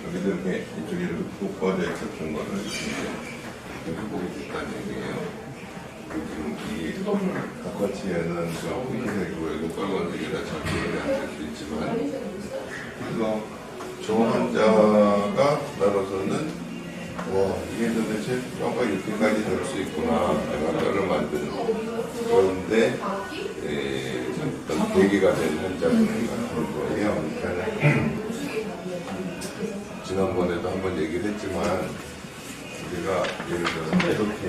여기도 이렇게 이쪽이 이렇게 푹 꺼져 있었던 거를 이렇게 보게 됐다는 얘기예요. 지금 이 각과치에는 흰색이고 여기 빨간색이라 잘 구분이 안 될 수 있지만, 그래서 저 환자가 나로서는 와, 이게 도대체 뼈가 이렇게까지 될 수 있구나, 내가 뼈를 만드는. 그런데 어떤 계기가 된 환자분 같은 거예요. 그러니까 지난번에도 한번 얘기를 했지만, 우리가 예를 들어서 이렇게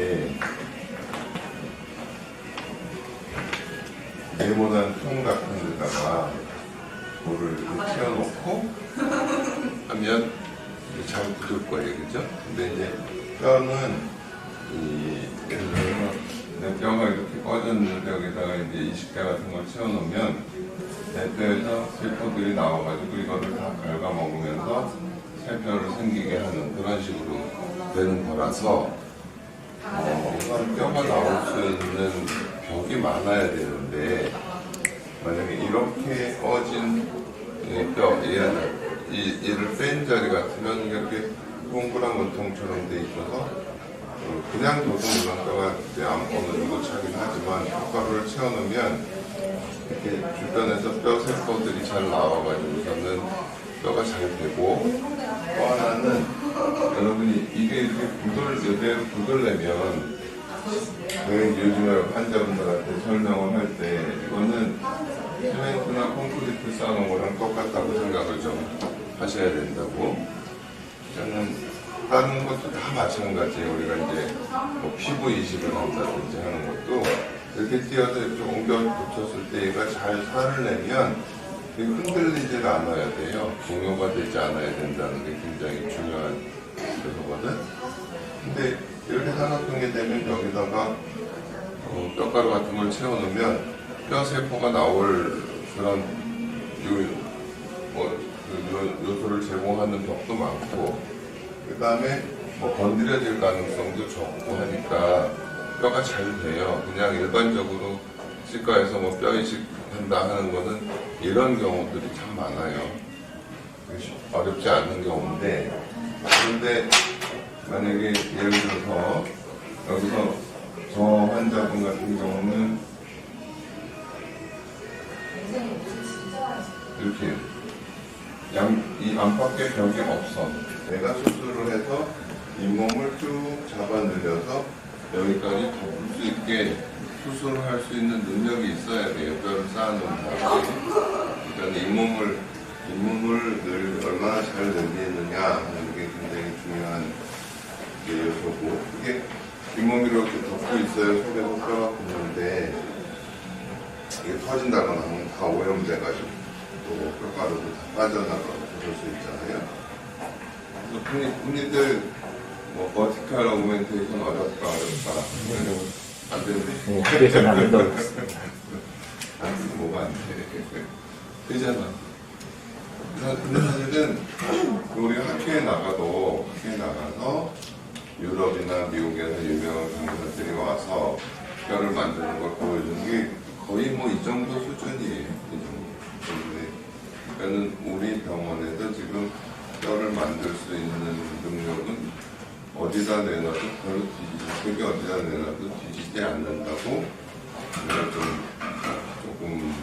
네모난 통 같은 데다가 볼을 튀어놓고 하면 잘 굳을 거예요, 그죠? 근데 이제 뼈는 예를 들어서 내 뼈가 이렇게 꺼졌는데 여기다가 이제 이식대 같은 걸 채워놓으면 내 뼈에서 세포들이 나와가지고 이거를 다 갉아먹으면서 새 뼈를 생기게 하는 그런 식으로 되는 거라서 뼈가 나올 수 있는 벽이 많아야 되는데, 만약에 이렇게 꺼진 뼈, 얘를 뺀 자리 같으면 이렇게 동그란 원통처럼 돼 있어서 그냥 둬도 물론 뼈가 이제 어느 정도 차긴 하지만 뼈가루를 채워놓으면 이렇게 주변에서 뼈 세포들이 잘 나와가지고서는 뼈가 잘 되고, 또 하나는 여러분이 이게 이렇게 여대로 굳으려면 요즘에 환자분들한테 설명을 할 때 이거는 시멘트나 콘크리트 쌓아놓은 거랑 똑같다고 생각을 좀 하셔야 된다고. 저는 다른 것도 다 마찬가지예요. 우리가 이제 뭐 피부 이식을 한다든지 하는 것도 이렇게 띄어서 이렇게 옮겨 붙였을 때 얘가 잘 살을 내면 흔들리질 않아야 돼요. 동요가 되지 않아야 된다는 게 굉장히 중요한 거거든. 근데 이렇게 삼각형이 되면 여기다가 뼈가루 같은 걸 채워놓으면 뼈 세포가 나올 그런 요소를 제공하는 벽도 많고, 그 다음에 뭐 건드려질 가능성도 적고 하니까 뼈가 잘 돼요. 그냥 일반적으로 치과에서 뭐 뼈 이식한다 하는 거는 이런 경우들이 참 많아요. 어렵지 않은 경우인데, 그런데 만약에 예를 들어서 여기서 저 환자분 같은 경우는 이렇게 이 안팎에 벽이 없어. 내가 수술을 해서 잇몸을 쭉 잡아 늘려서 여기까지 덮을 수 있게 수술을 할 수 있는 능력이 있어야 돼요. 뼈를 쌓아놓은 사람이. 그러니까 잇몸을 얼마나 잘 늘리느냐 하는 게 굉장히 중요한 요소고, 그게 잇몸이 이렇게 덮고 있어요. 속에서 뼈가 붙는데 이게 터진다거나 하면 다 오염돼가지고 또 뼈가루도 다 빠져나가고 그럴 수 있잖아요. 그래서 흔히들 뭐 버티컬 오그멘테이션 어렵다 안 되는데 그래서 안 된다고 안 되는 뭐가 안 돼. 되잖아. 근데 사실은 우리가 학회에 나가서 유럽이나 미국에서 유명한 강사들이 와서 뼈를 만드는 걸 보여주는 게 거의 뭐 이 정도 수준이에요. 이 정도. 그러니까는 우리 병원에서 지금 뼈를 만들 수 있는 능력은 어디다 내놔도 별로 크게 어디다 내놔도 뒤지지 않는다고, 내가 조금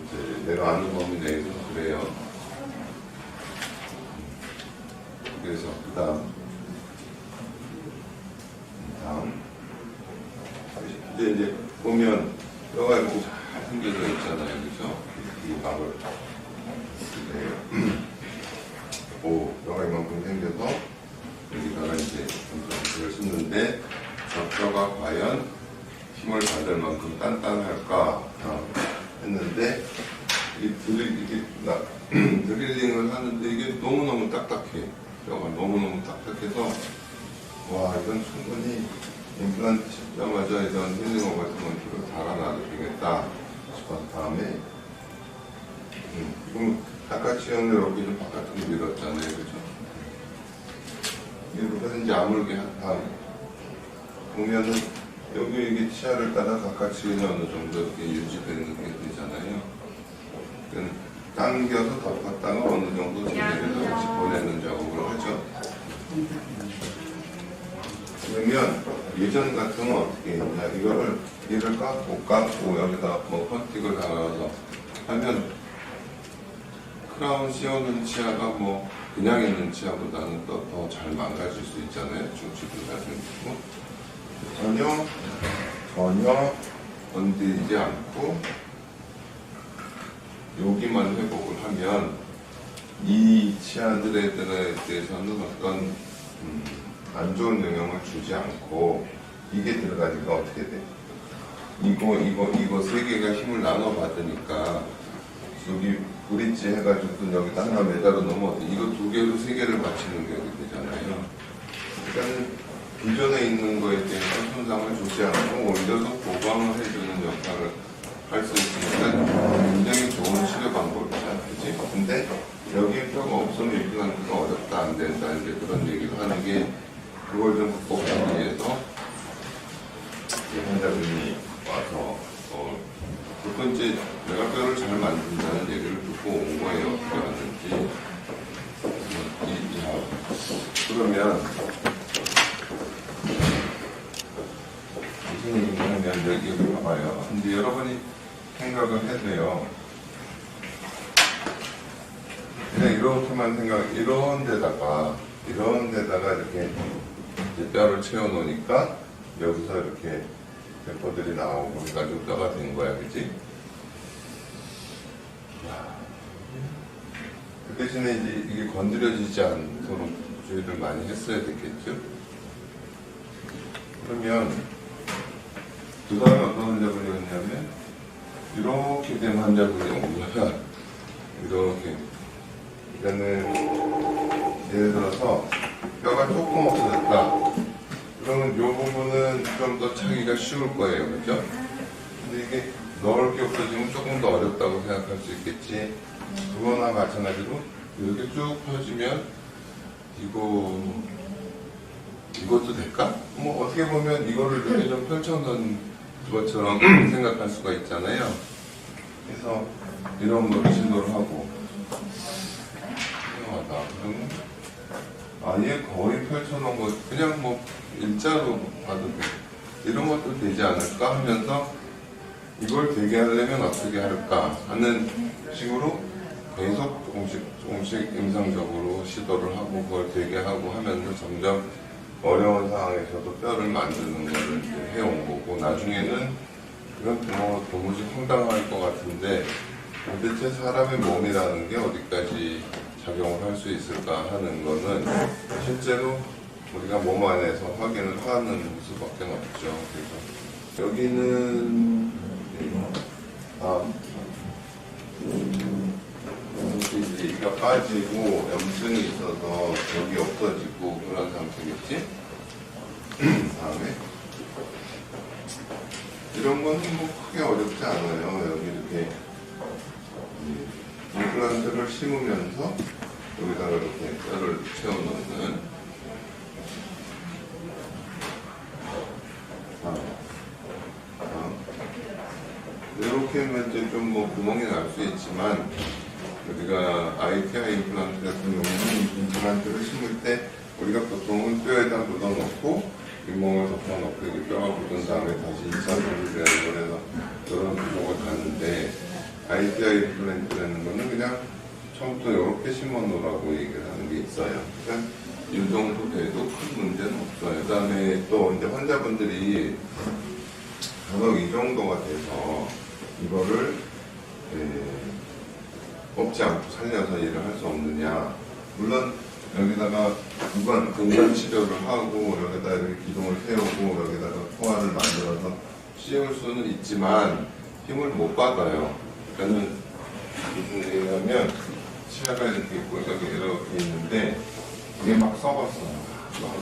이제 내가 아는 범위 내에서 그래요. 그래서 그다음 이제 보면 뼈가 이렇게 잘 생겨져 있잖아요, 그죠? 이 막을 뼈가 이만큼 생겨서 여기다가 이제 이걸 씁는데, 저 뼈가 과연 힘을 받을 만큼 단단할까 했는데, 드릴링을 하는데 이게 너무너무 딱딱해. 뼈가 너무너무 딱딱해서, 와, 이건 충분히 임플란트 씹자마자 이런 힐링어 같은 건 달아놔도 되겠다 싶어서 다음에 지금 바깥치형을 이렇게 좀 바깥으로 밀었잖아요, 그죠? 이렇게 이제 아물게 한 다음 보면은 여기 이게 치아를 따라 바깥치형이 어느 정도 이렇게 유지되는 게 되잖아요. 당겨서 덮었다가 어느 정도 정리해서 다시 보내는 작업을 하죠. 그러면 예전 같으면 어떻게 했냐, 얘를 깎고 여기다 뭐 퍼틱을 달아서 하면 크라운 씌우는 치아가 뭐 그냥 있는 치아보다는 더 잘 망가질 수 있잖아요. 중식을 가지고 전혀 건드리지 않고 여기만 회복을 하면 이 치아들에 대해서는 어떤 안 좋은 영향을 주지 않고, 이게 들어가니까 어떻게 돼? 이거 세 개가 힘을 나눠 받으니까 여기 브릿지 해가지고 여기다 하나 매달아 놓으면 이거 두 개로 세 개를 맞추는 게 되잖아요. 그러니까 기존에 있는 거에 대해서 손상을 주지 않고 오히려 더 보강을 해주는 역할을 할 수 있으니까 굉장히 좋은 치료 방법이잖아, 그치? 근데 여기에 뼈가 없으면 임플란트가 어렵다, 안 된다, 이제 그런 얘기를 하는 게, 그걸 좀 극복하기 위해서 환자분이 와서 첫 번째 내가 뼈를 잘 만든다는 얘기를 듣고 온 거예요. 어떻게 왔는지. 그러면 무슨 얘기냐면 여기 봐봐요. 근데 여러분이 생각을 해도요, 그냥 이렇게만 이런 데다가 이렇게 이제 뼈를 채워 놓으니까 여기서 이렇게 배포들이 나오고 해가지고 뼈가 된 거야, 그치? 그 대신에 이제 이게 건드려지지 않도록 주의를 많이 했어야 됐겠죠? 그러면 그 다음에 어떤 환자분이었냐면 이렇게 된 환자분이 오면 이렇게, 그러니까는 예를 들어서 뼈가 조금 없어졌다. 그러면 이 부분은 좀 더 차기가 쉬울 거예요, 그죠? 근데 이게 넓게 없어지면 조금 더 어렵다고 생각할 수 있겠지. 그거나 마찬가지로 이렇게 쭉 펴지면 이것도 될까? 뭐 어떻게 보면 이거를 이렇게 좀 펼쳐놓은 것처럼 생각할 수가 있잖아요. 그래서 이런 걸 시도를 하고, 이상하다. 그러면 아예 거의 펼쳐놓은 거 그냥 뭐 일자로 봐도 돼. 이런 것도 되지 않을까 하면서 이걸 되게 하려면 어떻게 할까 하는 식으로 계속 조금씩 임상적으로 시도를 하고 그걸 되게 하고 하면서 점점 어려운 상황에서도 뼈를 만드는 거를 이제 해온 거고, 나중에는 이건 뭐 도무지 황당할 것 같은데 도대체 사람의 몸이라는 게 어디까지 작용을 할 수 있을까 하는 거는 실제로 우리가 몸 안에서 확인을 하는 수밖에 없죠. 그래서 여기는 이제 이가 빠지고 염증이 있어서 여기 없어지고 그런 상태겠지? 다음에 이런 건 뭐 크게 어렵지 않아요. 여기 이렇게 임플란트를 심으면서 여기다가 이렇게 뼈를 채워넣는. 이렇게 하면 이제 좀 뭐 구멍이 날 수 있지만, 우리가 ITI 임플란트 같은 경우는 임플란트를 심을 때 우리가 보통은 뼈에다 묻어놓고 잇몸을 덮어놓고 이렇게 뼈가 굳은 다음에 다시 2차 손질을 해서 그런 구멍을 가는데, ITI 임플란트라는 거는 그냥 처음부터 이렇게 심어놓으라고 얘기를 하는 게 있어요. 그러니까 이 정도 돼도 큰 문제는 없어요. 그 다음에 또 이제 환자분들이 간혹 이 정도가 돼서 이거를 뽑지 않고 살려서 일을 할 수 없느냐. 물론 여기다가 근간 치료를 하고 여기다 이렇게 기둥을 세우고 여기다가 포화를 만들어서 씌울 수는 있지만 힘을 못 받아요. 그러니까는 무슨 얘기냐면 치아가 이렇게 있고 여기 이렇게 있는데 이게 막 썩었어요.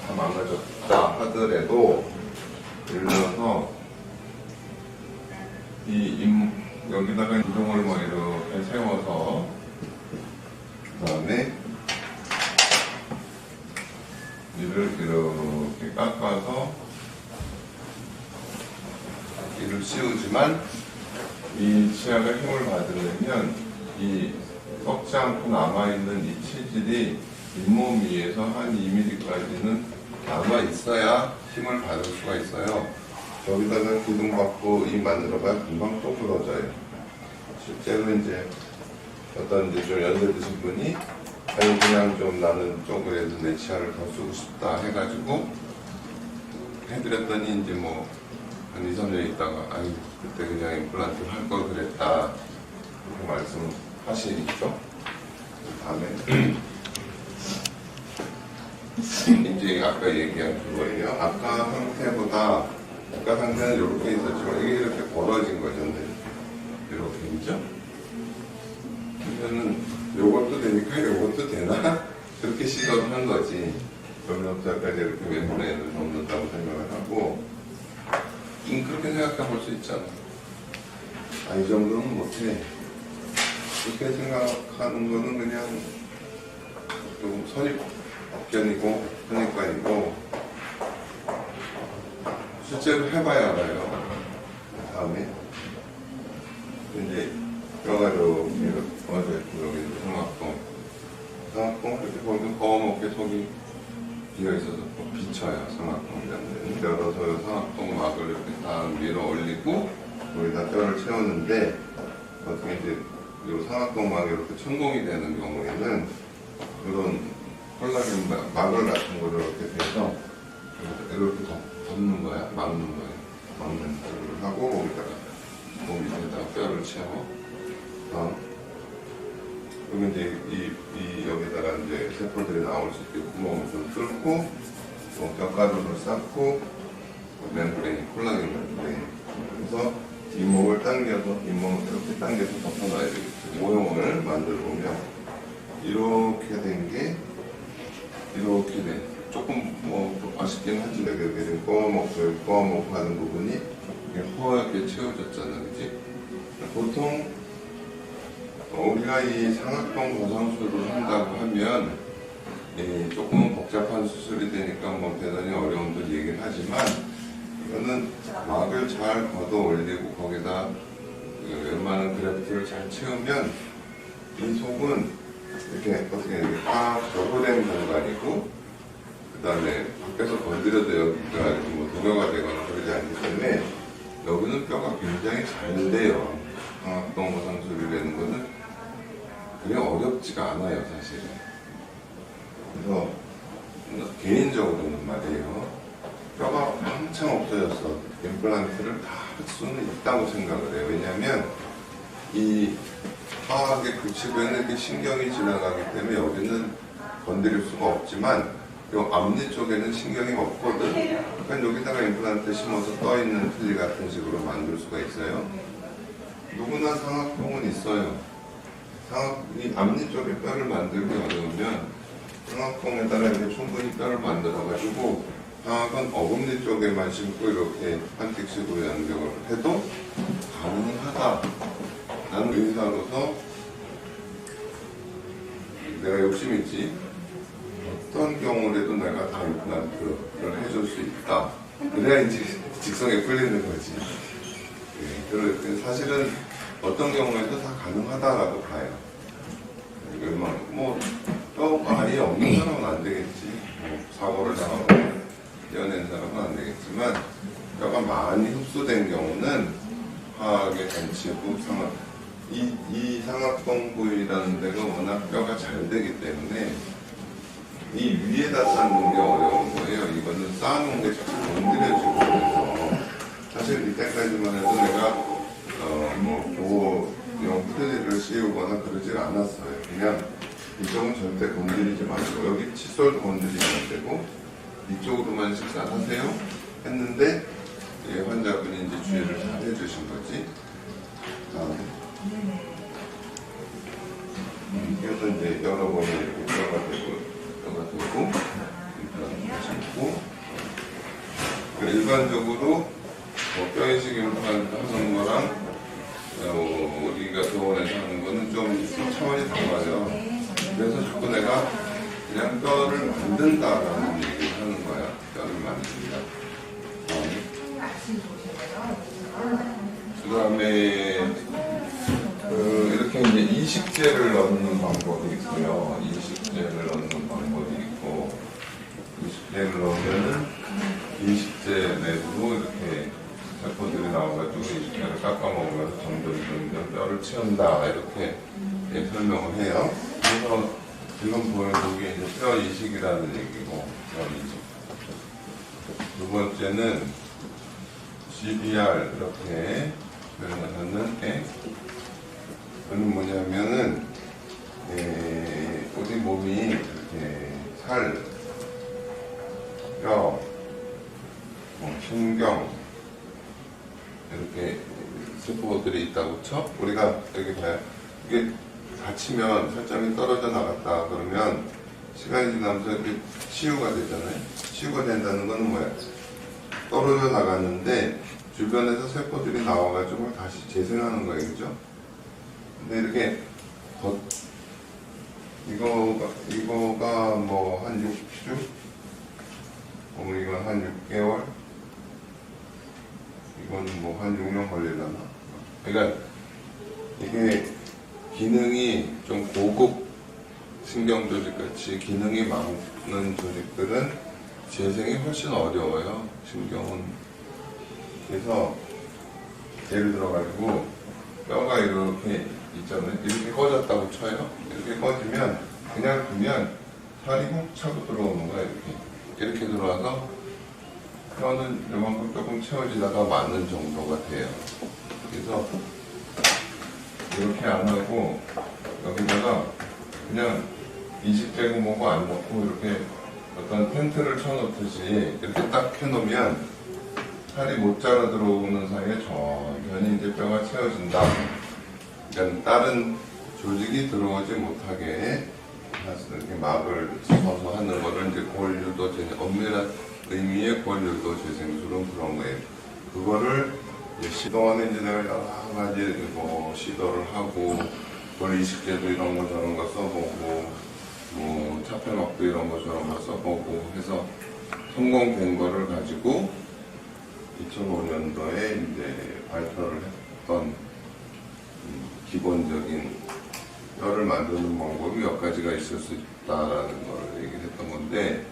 다 망가졌다 하더라도 예를 들어서 여기다가 기둥을 뭐 이렇게 세워서 그 다음에 이를 이렇게 깎아서 이를 씌우지만 이 치아가 힘을 받으려면 이 썩지 않고 남아있는 이 체질이 잇몸 위에서 한 2mm까지는 남아있어야 힘을 받을 수가 있어요. 저기다가 기둥 받고 이 만들어봐야 금방 또 부러져요. 실제로 이제 어떤 이제 좀 연세 드신 분이 아니 그냥 좀 나는 조금이라도 내 치아를 더 쓰고 싶다 해가지고 해드렸더니 이제 뭐 한 2, 3년 있다가 아니 그때 그냥 임플란트 할 걸 그랬다 이렇게 말씀하시죠. 다음에 이제 아까 얘기한 그거예요. 아까 상태보다 아까 상태는 이렇게 있었지만 이게 이렇게 벌어진 거죠. 이렇게 있죠. 그러면은 요것도 되니까 요것도 되나? 그렇게 시도를 한 거지. 여기서부터까지 이렇게 왼손에 접는다고 생각을 하고 그렇게 생각해 볼 수 있잖아. 아, 이 정도는 못해. 그렇게 생각하는 거는 그냥 좀 선입견이고 선입관이고 실제로 해봐야 알아요. 다음에 이제 뼈가 이렇게 어제 여기 성악동 이렇게 보면 검게 속이 비어있어서 비쳐요. 성악동이라는 데는 열어서 성악동 막을 이렇게 딱 밀어 올리고 거기다 뼈를 채우는데 어떻게 이제 이 성악동 막이 이렇게 천공이 되는 경우에는 이런 콜라겐 막을 같은 거를 이렇게 돼서 이렇게 덮는 거야, 막는 거야. 막는 거를 하고 거기다가 몸 밑에다가 뼈를 채워. 그러면 이제 여기다가 이제 세포들이 나올 수 있게 구멍을 좀 뚫고 뼈가루를 쌓고 멤브레인, 콜라겐 멤브레인. 그래서 잇몸을 당겨서 잇몸을 이렇게 당겨서 덮어놔야 되겠죠. 모형을 만들어 보면 이렇게 된 게 이렇게 돼. 조금 뭐 아쉽긴 하지. 여기 꺼먹고 하는 부분이 허옇게 채워졌잖아, 그지? 보통 우리가 이 상악동 고상수술을 한다고 하면 조금 복잡한 수술이 되니까 뭐 대단히 어려움도 얘기를 하지만 이거는 막을 잘 걷어 올리고 거기다 웬만한 그래프트를 잘 채우면 이 속은 이렇게 어떻게 딱 적어된 공간이고 그 다음에 밖에서 건드려도 여기가 뭐 도려가 되거나 그러지 않기 때문에 여기는 뼈가 굉장히 잘 돼요. 상악동 고상수술이라는 거는 그게 어렵지가 않아요, 사실은. 그래서 개인적으로는 말이에요. 뼈가 한창 없어졌어. 임플란트를 다 할 수는 있다고 생각을 해요. 왜냐하면 이 화학의 구치부에는 이렇게 신경이 지나가기 때문에 여기는 건드릴 수가 없지만 이 앞니 쪽에는 신경이 없거든. 그러니까 여기다가 임플란트 심어서 떠있는 틀니 같은 식으로 만들 수가 있어요. 누구나 상악동은 있어요. 이 앞니 쪽에 뼈를 만들기 어려우면 상악동에다가 이렇게 충분히 뼈를 만들어가지고 상악은 어금니 쪽에만 심고 이렇게 한틱식으로 연결을 해도 가능하다. 나는 의사로서 내가 욕심 있지. 어떤 경우라도 내가 다 임플란트를 해줄 수 있다. 그래야 이제 직성에 풀리는 거지. 사실은 어떤 경우에도 다 가능하다라고 봐요. 뭐 뼈가 아예 없는 사람은 안 되겠지. 뭐 사고를 당하고 떼어낸 사람은 안 되겠지만 뼈가 많이 흡수된 경우는 화학의 전치부 상악 이 상악동 부위라는 데가 워낙 뼈가 잘 되기 때문에 이 위에다 쌓는 게 어려운 거예요. 이거는 쌓아놓은 게 자꾸 건드려지고 그래서 사실 이때까지만 해도 내가 뭐 보호용 프레지를 씌우거나 그러질 않았어요. 그냥 이쪽은 절대 건드리지 마시고 여기 칫솔도 건드리면 안 되고 이쪽으로만 식사하세요 했는데 환자분이 이제 주의를 잘 해주신 거지. 그래서 이제 여러 번에 이렇게 뼈가 되고 임플란트를 심고 일반적으로 뼈 이식 임플란트 하는 거랑 우리가 병원에서 하는 거는 좀 차원이 달라요. 그래서 자꾸 내가 그냥 뼈를 만든다라는 얘기를 하는 거야. 뼈를 만든다. 그 다음에 이렇게 이렇게 이제 이식제를 넣는 방법이 있고요. 이식제를 넣는 방법이 있고, 이식제를 넣으면은 이식제 내부로 이렇게 세포들이 나와가지고 이식제를 깎아 먹으면서 점점 뼈를 채운다 이렇게 설명을 해요. 그래서 지금 보여준 게 이제 뼈 이식이라는 얘기고, 뼈 이식. 두 번째는 GBR 이렇게 표현을 하는 그건 뭐냐면은 우리 몸이 이렇게 살, 뼈, 신경 이렇게 세포들이 있다고 쳐? 우리가 여기 봐요. 이게 다치면 살점이 떨어져 나갔다 그러면 시간이 지나면서 이렇게 치유가 되잖아요. 치유가 된다는 건 뭐야? 떨어져 나갔는데 주변에서 세포들이 나와가지고 다시 재생하는 거예요, 그죠? 근데 이렇게 이거가 뭐 한 6주? 이건 한 6개월? 이거는 뭐 한 6년 걸리려나? 그러니까 이게 기능이 좀 고급 신경조직 같이 기능이 많은 조직들은 재생이 훨씬 어려워요. 신경은. 그래서 예를 들어가지고 뼈가 이렇게 있잖아요. 이렇게 꺼졌다고 쳐요. 이렇게 꺼지면 그냥 두면 살이 훅 차고 들어오는 거야. 이렇게 들어와서 뼈는 이만큼 조금 채워지다가 마는 정도가 돼요. 그래서 이렇게 안 하고 여기다가 그냥 이식되고 뭐고 안 넣고 이렇게 어떤 텐트를 쳐놓듯이 이렇게 딱 해놓으면 살이 못 자라 들어오는 사이에 천천히 이제 뼈가 채워진다. 그러니까 다른 조직이 들어오지 못하게 이렇게 막을 서서 하는 거를 이제 골유도 재생, 엄밀한 의미의 골유도 재생술은 그런 거예요. 그거를 시도하는 이제 내가 여러 가지 뭐 시도를 하고, 골 이식제도 이런 거 저런 거 써보고, 뭐 차폐막도 이런 거 저런 거 써보고 해서 성공된 거를 가지고 2005년도에 이제 발표를 했던 기본적인 뼈를 만드는 방법이 몇 가지가 있을 수 있다라는 걸 얘기를 했던 건데,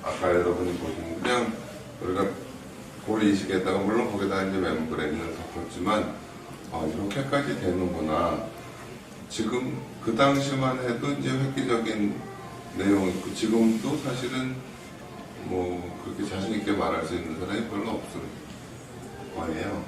아까 여러분이 보신 그냥 우리가 골 이식에다가 물론 거기다 이제 멤브레인을 덮었지만 이렇게까지 되는구나. 지금 그 당시만 해도 이제 획기적인 내용이고, 지금도 사실은 뭐 그렇게 자신 있게 말할 수 있는 사람이 별로 없을 거예요.